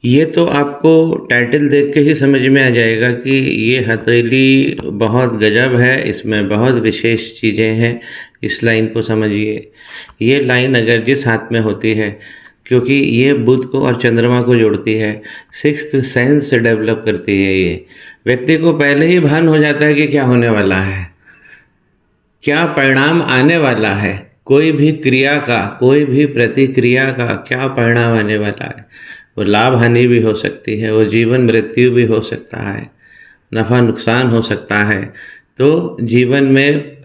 ये तो आपको टाइटल देख के ही समझ में आ जाएगा कि ये हथेली बहुत गजब है, इसमें बहुत विशेष चीज़ें हैं। इस लाइन को समझिए। ये लाइन अगर जिस हाथ में होती है, क्योंकि ये बुध को और चंद्रमा को जोड़ती है, सिक्स्थ सेंस डेवलप करती है ये। व्यक्ति को पहले ही भान हो जाता है कि क्या होने वाला है, क्या परिणाम आने वाला है, कोई भी क्रिया का, कोई भी प्रतिक्रिया का क्या परिणाम आने वाला है। वो लाभ हानि भी हो सकती है, वो जीवन मृत्यु भी हो सकता है, नफ़ा नुकसान हो सकता है। तो जीवन में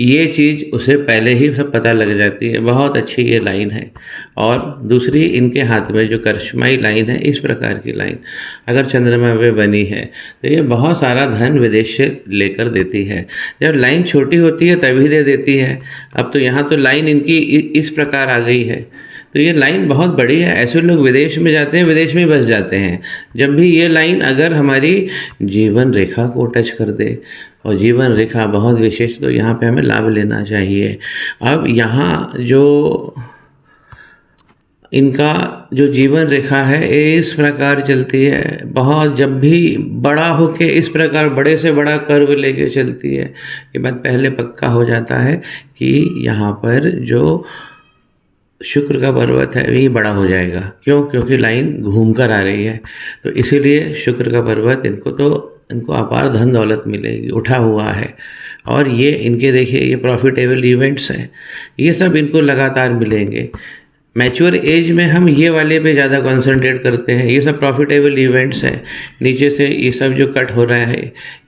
ये चीज़ उसे पहले ही सब पता लग जाती है। बहुत अच्छी ये लाइन है। और दूसरी, इनके हाथ में जो करश्माई लाइन है, इस प्रकार की लाइन अगर चंद्रमा पे बनी है तो ये बहुत सारा धन विदेश से लेकर देती है। जब लाइन छोटी होती है तभी दे देती है। अब तो यहाँ तो लाइन इनकी इस प्रकार आ गई है, तो ये लाइन बहुत बड़ी है। ऐसे लोग विदेश में जाते हैं, विदेश में ही बस जाते हैं। जब भी ये लाइन अगर हमारी जीवन रेखा को टच कर दे, और जीवन रेखा बहुत विशेष, तो यहाँ पे हमें लाभ लेना चाहिए। अब यहाँ जो इनका जो जीवन रेखा है इस प्रकार चलती है, बहुत जब भी बड़ा होके इस प्रकार बड़े से बड़ा कर्व लेके चलती है। ये बात पहले पक्का हो जाता है कि यहाँ पर जो शुक्र का पर्वत है वही बड़ा हो जाएगा। क्यों? क्योंकि लाइन घूम कर आ रही है। तो इसीलिए शुक्र का पर्वत इनको अपार धन दौलत मिलेगी, उठा हुआ है। और ये इनके देखिए, ये प्रॉफिटेबल इवेंट्स हैं, ये सब इनको लगातार मिलेंगे। मैच्योर एज में हम ये वाले पे ज़्यादा कंसंट्रेट करते हैं। ये सब प्रॉफिटेबल इवेंट्स हैं। नीचे से ये सब जो कट हो रहा है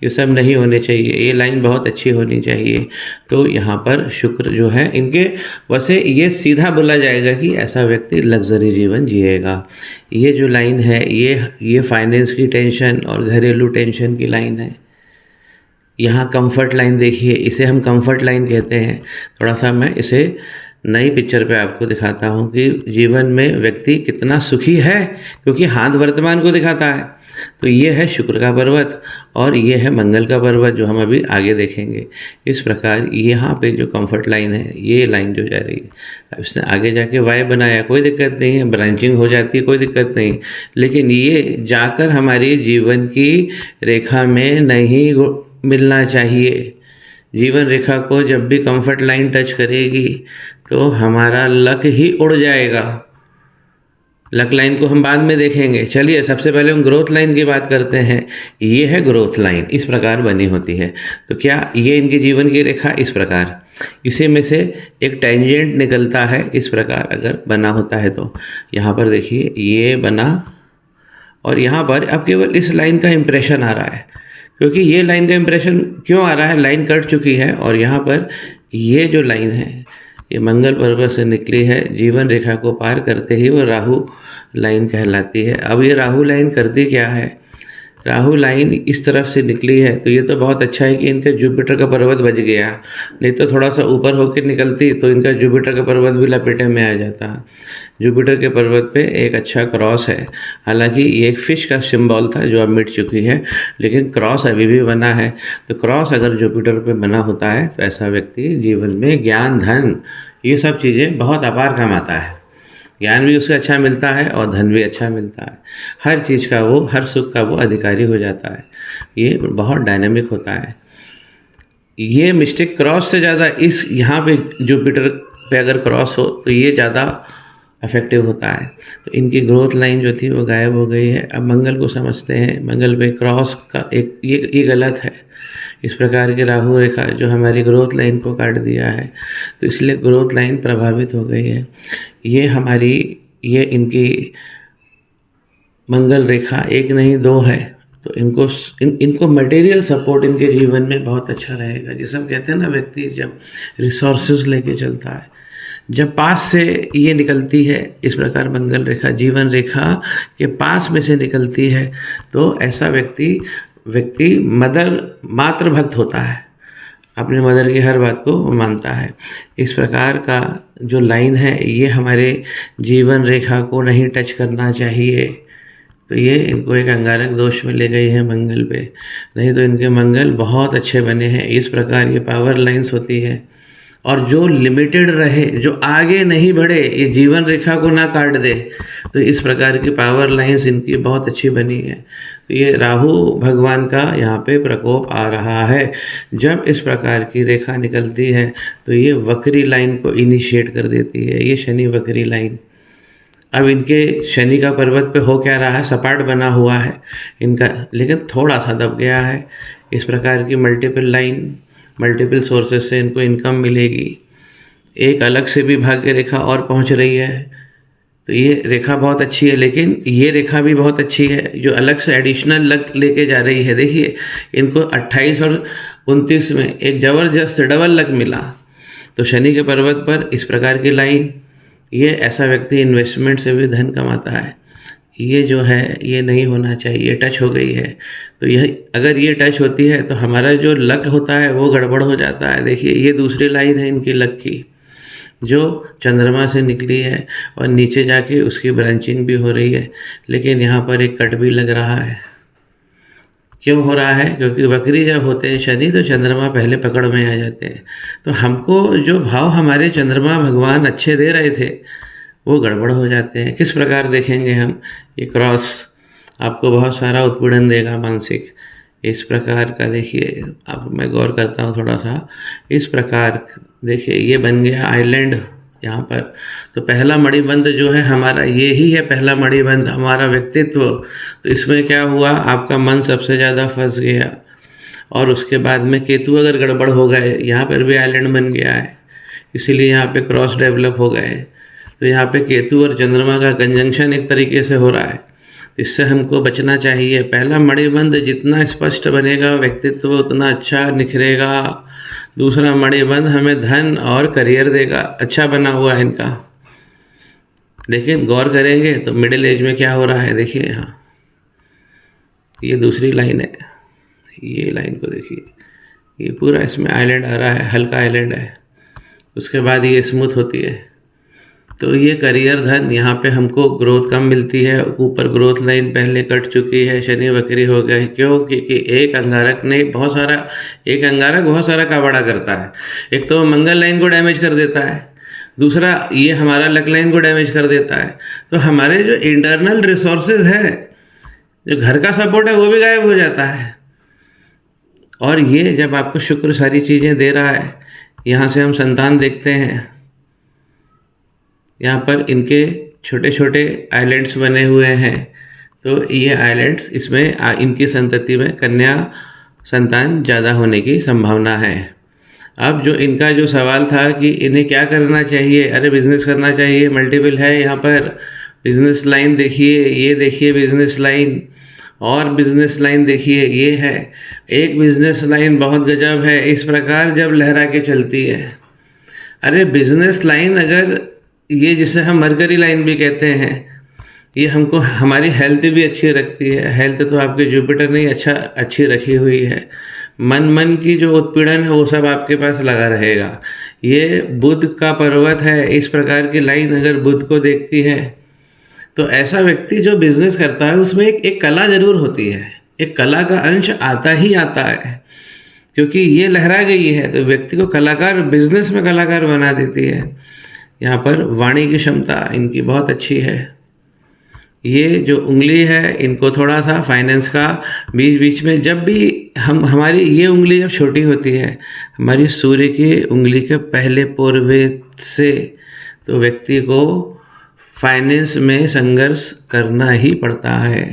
ये सब नहीं होने चाहिए, ये लाइन बहुत अच्छी होनी चाहिए। तो यहाँ पर शुक्र जो है इनके, वैसे ये सीधा बोला जाएगा कि ऐसा व्यक्ति लग्जरी जीवन जिएगा। ये जो लाइन है ये फाइनेंस की टेंशन और घरेलू टेंशन की लाइन है। यहाँ कंफर्ट लाइन देखिए, इसे हम कंफर्ट लाइन कहते हैं। थोड़ा सा मैं इसे नई पिक्चर पे आपको दिखाता हूँ कि जीवन में व्यक्ति कितना सुखी है, क्योंकि हाथ वर्तमान को दिखाता है। तो ये है शुक्र का पर्वत और ये है मंगल का पर्वत, जो हम अभी आगे देखेंगे। इस प्रकार यहाँ पे जो कंफर्ट लाइन है, ये लाइन जो जा रही है, अब इसने आगे जाके वाय बनाया, कोई दिक्कत नहीं है, ब्रांचिंग हो जाती है, कोई दिक्कत नहीं। लेकिन ये जाकर हमारी जीवन की रेखा में नहीं मिलना चाहिए। जीवन रेखा को जब भी कंफर्ट लाइन टच करेगी तो हमारा लक ही उड़ जाएगा। लक लाइन को हम बाद में देखेंगे। चलिए, सबसे पहले हम ग्रोथ लाइन की बात करते हैं। ये है ग्रोथ लाइन, इस प्रकार बनी होती है। तो क्या ये इनके जीवन की रेखा इस प्रकार, इसी में से एक टेंजेंट निकलता है, इस प्रकार अगर बना होता है तो यहाँ पर देखिए ये बना, और यहाँ पर अब केवल इस लाइन का इम्प्रेशन आ रहा है। क्योंकि ये लाइन का इम्प्रेशन क्यों आ रहा है, लाइन कट चुकी है, और यहाँ पर ये जो लाइन है ये मंगल पर्वत से निकली है। जीवन रेखा को पार करते ही वो राहु लाइन कहलाती है। अब ये राहु लाइन करती क्या है, राहु लाइन इस तरफ से निकली है, तो ये तो बहुत अच्छा है कि इनका जुपिटर का पर्वत बच गया। नहीं तो थोड़ा सा ऊपर होकर निकलती तो इनका जुपिटर का पर्वत भी लपेटे में आ जाता। जुपिटर के पर्वत पे एक अच्छा क्रॉस है। हालांकि ये एक फिश का सिंबल था जो अब मिट चुकी है, लेकिन क्रॉस अभी भी बना है। तो क्रॉस अगर जुपिटर पे बना होता है तो ऐसा व्यक्ति जीवन में ज्ञान, धन, ये सब चीज़ें बहुत अपार कमाता है। ज्ञान भी उसे अच्छा मिलता है और धन भी अच्छा मिलता है। हर चीज़ का वो, हर सुख का वो अधिकारी हो जाता है। ये बहुत डायनामिक होता है। ये मिस्टेक क्रॉस से ज़्यादा इस यहाँ पे जुपिटर पे अगर क्रॉस हो तो ये ज़्यादा इफेक्टिव होता है। तो इनकी ग्रोथ लाइन जो थी वो गायब हो गई है। अब मंगल को समझते हैं। मंगल पे क्रॉस का एक ये गलत है। इस प्रकार की राहु रेखा जो हमारी ग्रोथ लाइन को काट दिया है, तो इसलिए ग्रोथ लाइन प्रभावित हो गई है। ये इनकी मंगल रेखा एक नहीं दो है। तो इनको मटेरियल सपोर्ट इनके जीवन में बहुत अच्छा रहेगा। जिसे हम कहते हैं ना, व्यक्ति जब रिसोर्सेज लेके चलता है, जब पास से ये निकलती है, इस प्रकार मंगल रेखा जीवन रेखा के पास में से निकलती है, तो ऐसा व्यक्ति मातृ भक्त होता है, अपने मदर की हर बात को मानता है। इस प्रकार का जो लाइन है ये हमारे जीवन रेखा को नहीं टच करना चाहिए। तो ये इनको एक अंगारक दोष में ले गई है मंगल पे। नहीं तो इनके मंगल बहुत अच्छे बने हैं। इस प्रकार ये पावर लाइंस होती है। और जो लिमिटेड रहे, जो आगे नहीं बढ़े, ये जीवन रेखा को ना काट दे। तो इस प्रकार की पावर लाइंस इनकी बहुत अच्छी बनी है। तो ये राहु भगवान का यहाँ पे प्रकोप आ रहा है। जब इस प्रकार की रेखा निकलती है तो ये वक्री लाइन को इनिशिएट कर देती है, ये शनि वक्री लाइन। अब इनके शनि का पर्वत पे हो क्या रहा है, सपाट बना हुआ है इनका, लेकिन थोड़ा सा दब गया है। इस प्रकार की मल्टीपल लाइन, मल्टीपल सोर्सेज से इनको इनकम मिलेगी। एक अलग से भी भाग्य रेखा और पहुंच रही है, तो ये रेखा बहुत अच्छी है। लेकिन ये रेखा भी बहुत अच्छी है जो अलग से एडिशनल लक लेके जा रही है। देखिए इनको 28 और 29 में एक ज़बरदस्त डबल लक मिला। तो शनि के पर्वत पर इस प्रकार की लाइन, ये ऐसा व्यक्ति इन्वेस्टमेंट से भी धन कमाता है। ये जो है ये नहीं होना चाहिए, टच हो गई है। तो यह अगर ये टच होती है तो हमारा जो लक होता है वो गड़बड़ हो जाता है। देखिए ये दूसरी लाइन है इनकी लक की, जो चंद्रमा से निकली है और नीचे जाके उसकी ब्रांचिंग भी हो रही है। लेकिन यहाँ पर एक कट भी लग रहा है। क्यों हो रहा है? क्योंकि वक्री जब होते हैं शनि तो चंद्रमा पहले पकड़ में आ जाते हैं। तो हमको जो भाव हमारे चंद्रमा भगवान अच्छे दे रहे थे वो गड़बड़ हो जाते हैं। किस प्रकार देखेंगे हम? ये क्रॉस आपको बहुत सारा उत्पीड़न देगा मानसिक। इस प्रकार का देखिए, अब मैं गौर करता हूँ थोड़ा सा। इस प्रकार देखिए ये बन गया आइलैंड यहाँ पर। तो पहला मणिबंध जो है हमारा ये ही है, पहला मणिबंध हमारा व्यक्तित्व। तो इसमें क्या हुआ, आपका मन सबसे ज़्यादा फंस गया। और उसके बाद में केतु अगर गड़बड़ हो गए, यहाँ पर भी आइलैंड बन गया है, इसीलिए यहाँ पे क्रॉस डेवलप हो गए। तो यहाँ पे केतु और चंद्रमा का कंजंक्शन एक तरीके से हो रहा है, इससे हमको बचना चाहिए। पहला मणिबंध जितना स्पष्ट बनेगा व्यक्तित्व उतना अच्छा निखरेगा। दूसरा मणिबंध हमें धन और करियर देगा, अच्छा बना हुआ है इनका। लेकिन गौर करेंगे तो मिडिल एज में क्या हो रहा है, देखिए यहाँ ये दूसरी लाइन है, ये लाइन को देखिए, ये पूरा इसमें आइलैंड आ रहा है, हल्का आइलैंड है। उसके बाद ये स्मूथ होती है। तो ये करियर धन यहाँ पे हमको ग्रोथ कम मिलती है। ऊपर ग्रोथ लाइन पहले कट चुकी है, शनि वक्री हो गए। क्यों? क्योंकि एक अंगारक बहुत सारा कावड़ा करता है। एक तो मंगल लाइन को डैमेज कर देता है, दूसरा ये हमारा लक लाइन को डैमेज कर देता है। तो हमारे जो इंटरनल रिसोर्सेज है, जो घर का सपोर्ट है, वो भी गायब हो जाता है। और ये जब आपको शुक्र सारी चीज़ें दे रहा है, यहाँ से हम संतान देखते हैं। यहाँ पर इनके छोटे छोटे आइलैंड्स बने हुए हैं। तो ये आइलैंड्स, इसमें इनकी संतति में कन्या संतान ज़्यादा होने की संभावना है। अब जो इनका जो सवाल था कि इन्हें क्या करना चाहिए, अरे बिज़नेस करना चाहिए, मल्टीपल है यहाँ पर। बिज़नेस लाइन देखिए, ये देखिए बिज़नेस लाइन, और बिज़नेस लाइन देखिए ये है। एक बिज़नेस लाइन बहुत गजब है। इस प्रकार जब लहरा के चलती है, अरे बिज़नेस लाइन अगर ये जिसे हम मरकरी लाइन भी कहते हैं, ये हमको हमारी हेल्थ भी अच्छी रखती है। हेल्थ तो आपके जुपिटर ने अच्छी रखी हुई है। मन की जो उत्पीड़न है वो सब आपके पास लगा रहेगा। ये बुध का पर्वत है। इस प्रकार की लाइन अगर बुध को देखती है तो ऐसा व्यक्ति जो बिजनेस करता है उसमें एक कला जरूर होती है, एक कला का अंश आता ही आता है। क्योंकि ये लहरा गई है तो व्यक्ति को कलाकार, बिजनेस में कलाकार बना देती है। यहाँ पर वाणी की क्षमता इनकी बहुत अच्छी है। ये जो उंगली है इनको थोड़ा सा फाइनेंस का बीच बीच में, जब भी हमारी ये उंगली जब छोटी होती है, हमारी सूर्य की उंगली के पहले पोरवे से, तो व्यक्ति को फाइनेंस में संघर्ष करना ही पड़ता है।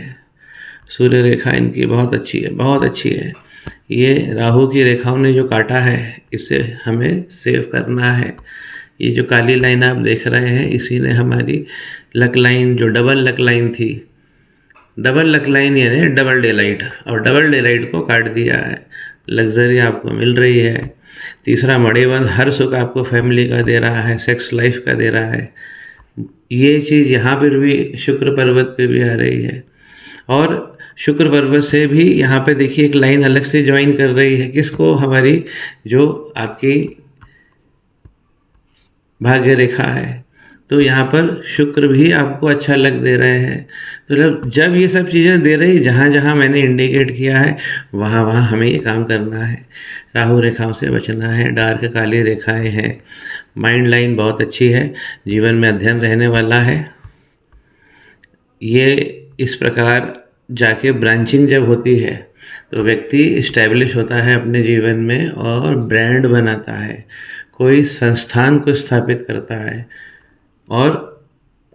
सूर्य रेखा इनकी बहुत अच्छी है, बहुत अच्छी है। ये राहु की रेखाओं ने जो काटा है, इससे हमें सेव करना है। ये जो काली लाइन आप देख रहे हैं, इसी ने हमारी लक लाइन, जो डबल लक लाइन थी, डबल लक लाइन यानी डबल डे लाइट, और डबल डे लाइट को काट दिया है। लग्जरी आपको मिल रही है। तीसरा मणिबंध हर सुख आपको फैमिली का दे रहा है, सेक्स लाइफ का दे रहा है। ये चीज़ यहाँ पर भी शुक्र पर्वत पे भी आ रही है। और शुक्र पर्वत से भी यहाँ पे देखिए एक लाइन अलग से ज्वाइन कर रही है। किसको? हमारी जो आपकी भाग्य रेखा है। तो यहाँ पर शुक्र भी आपको अच्छा लक दे रहे हैं। तो जब ये सब चीज़ें दे रही, जहाँ जहाँ मैंने इंडिकेट किया है वहाँ वहाँ हमें ये काम करना है। राहु रेखाओं से बचना है, डार्क काली रेखाएं हैं। माइंड लाइन बहुत अच्छी है, जीवन में अध्ययन रहने वाला है। ये इस प्रकार जाके ब्रांचिंग जब होती है तो व्यक्ति इस्टेब्लिश होता है अपने जीवन में और ब्रांड बनाता है, कोई संस्थान को स्थापित करता है और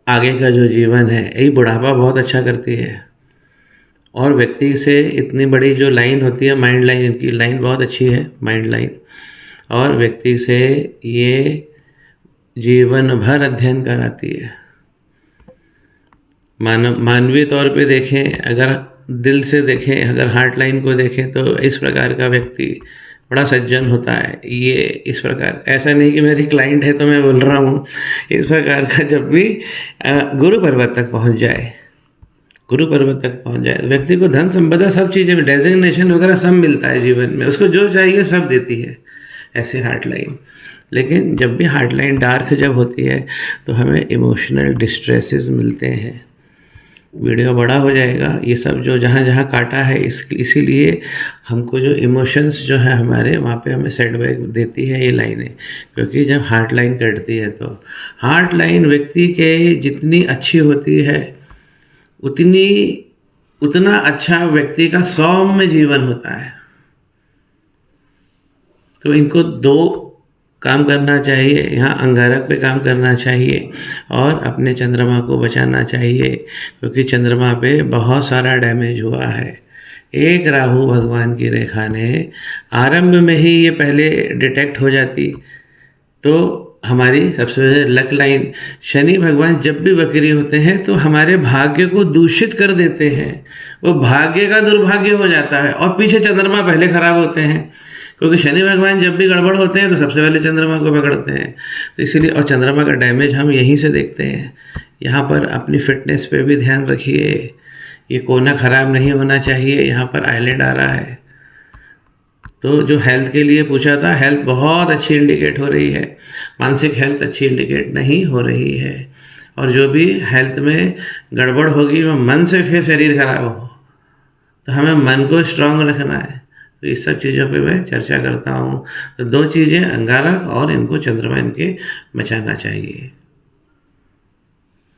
आगे का जो जीवन है, यही बुढ़ापा बहुत अच्छा करती है। और व्यक्ति से इतनी बड़ी जो लाइन होती है, माइंड लाइन, इनकी लाइन बहुत अच्छी है, माइंड लाइन, और व्यक्ति से ये जीवन भर अध्ययन कराती है। मानवीय तौर पे देखें, अगर दिल से देखें, अगर हार्ट लाइन को देखें तो इस प्रकार का व्यक्ति बड़ा सज्जन होता है। ये इस प्रकार, ऐसा नहीं कि मेरी क्लाइंट है तो मैं बोल रहा हूँ, इस प्रकार का जब भी गुरु पर्वत तक पहुँच जाए, गुरु पर्वत तक पहुँच जाए, व्यक्ति को धन संपदा सब चीज़ें, डेजिग्नेशन वगैरह सब मिलता है जीवन में, उसको जो चाहिए सब देती है, ऐसे हार्ट लाइन। लेकिन जब भी हार्ट लाइन डार्क जब होती है तो हमें इमोशनल डिस्ट्रेसेस मिलते हैं। वीडियो बड़ा हो जाएगा, ये सब जो जहाँ जहाँ काटा है इसीलिए हमको जो इमोशंस जो है हमारे, वहाँ पे हमें सेटबैक देती है ये लाइनें। क्योंकि जब हार्ट लाइन कटती है तो हार्ट लाइन व्यक्ति के जितनी अच्छी होती है उतना अच्छा व्यक्ति का सौम्य जीवन होता है। तो इनको दो काम करना चाहिए, यहाँ अंगारक पे काम करना चाहिए और अपने चंद्रमा को बचाना चाहिए, क्योंकि चंद्रमा पे बहुत सारा डैमेज हुआ है। एक राहु भगवान की रेखा ने आरंभ में ही ये पहले डिटेक्ट हो जाती तो हमारी सबसे लक लाइन। शनि भगवान जब भी वक्री होते हैं तो हमारे भाग्य को दूषित कर देते हैं, वो भाग्य का दुर्भाग्य हो जाता है और पीछे चंद्रमा पहले खराब होते हैं। क्योंकि शनि भगवान जब भी गड़बड़ होते हैं तो सबसे पहले चंद्रमा को पकड़ते हैं, तो इसीलिए, और चंद्रमा का डैमेज हम यहीं से देखते हैं। यहाँ पर अपनी फिटनेस पे भी ध्यान रखिए, ये कोना ख़राब नहीं होना चाहिए। यहाँ पर आइलैंड आ रहा है, तो जो हेल्थ के लिए पूछा था, हेल्थ बहुत अच्छी इंडिकेट हो रही है, मानसिक हेल्थ अच्छी इंडिकेट नहीं हो रही है। और जो भी हेल्थ में गड़बड़ होगी वो मन से फिर शरीर खराब हो, तो हमें मन को स्ट्रांग रखना है। तो इस सब चीज़ों पे मैं चर्चा करता हूँ। तो दो चीज़ें, अंगारक और इनको चंद्रमा, इनके बचाना चाहिए।